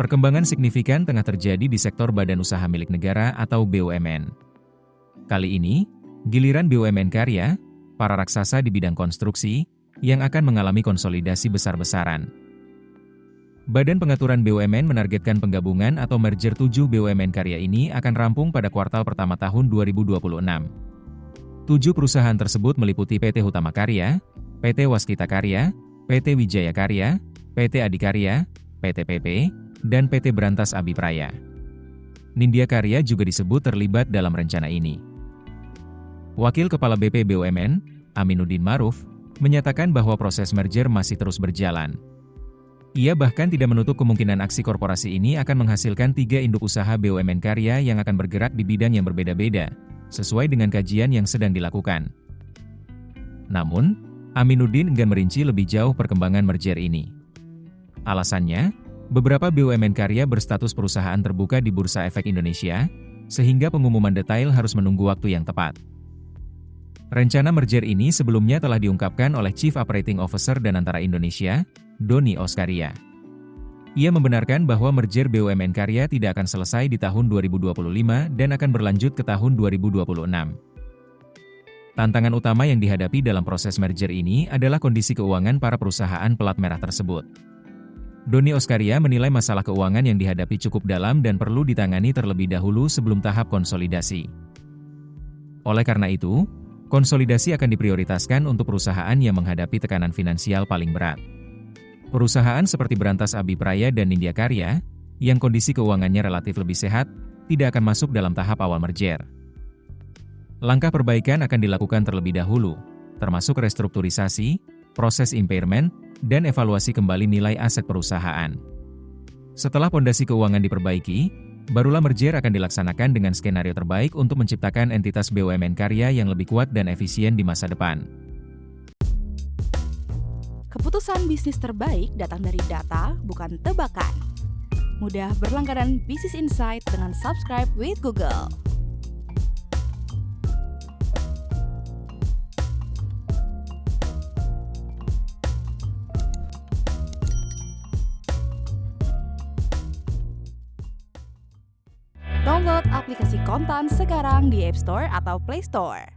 Perkembangan signifikan tengah terjadi di sektor badan usaha milik negara atau BUMN. Kali ini, giliran BUMN karya, para raksasa di bidang konstruksi, yang akan mengalami konsolidasi besar-besaran. Badan Pengaturan BUMN menargetkan penggabungan atau merger 7 BUMN karya ini akan rampung pada kuartal pertama tahun 2026. 7 perusahaan tersebut meliputi PT Hutama Karya, PT Waskita Karya, PT Wijaya Karya, PT Adikarya, PT PP, dan PT Berantas Abipraya. Nindya Karya juga disebut terlibat dalam rencana ini. Wakil Kepala BP BUMN, Aminuddin Ma'ruf, menyatakan bahwa proses merger masih terus berjalan. Ia bahkan tidak menutup kemungkinan aksi korporasi ini akan menghasilkan 3 induk usaha BUMN karya yang akan bergerak di bidang yang berbeda-beda, sesuai dengan kajian yang sedang dilakukan. Namun, Aminuddin enggan merinci lebih jauh perkembangan merger ini. Alasannya, beberapa BUMN karya berstatus perusahaan terbuka di Bursa Efek Indonesia, sehingga pengumuman detail harus menunggu waktu yang tepat. Rencana merger ini sebelumnya telah diungkapkan oleh Chief Operating Officer Danantara Indonesia, Doni Oskaria. Ia membenarkan bahwa merger BUMN karya tidak akan selesai di tahun 2025 dan akan berlanjut ke tahun 2026. Tantangan utama yang dihadapi dalam proses merger ini adalah kondisi keuangan para perusahaan pelat merah tersebut. Doni Oskaria menilai masalah keuangan yang dihadapi cukup dalam dan perlu ditangani terlebih dahulu sebelum tahap konsolidasi. Oleh karena itu, konsolidasi akan diprioritaskan untuk perusahaan yang menghadapi tekanan finansial paling berat. Perusahaan seperti Berantas Abipraya dan Nindya Karya, yang kondisi keuangannya relatif lebih sehat, tidak akan masuk dalam tahap awal merger. Langkah perbaikan akan dilakukan terlebih dahulu, termasuk restrukturisasi, proses impairment, dan evaluasi kembali nilai aset perusahaan. Setelah pondasi keuangan diperbaiki, barulah merger akan dilaksanakan dengan skenario terbaik untuk menciptakan entitas BUMN karya yang lebih kuat dan efisien di masa depan. Keputusan bisnis terbaik datang dari data, bukan tebakan. Mudah berlangganan Business Insight dengan subscribe with Google. Download aplikasi Kontan sekarang di App Store atau Play Store.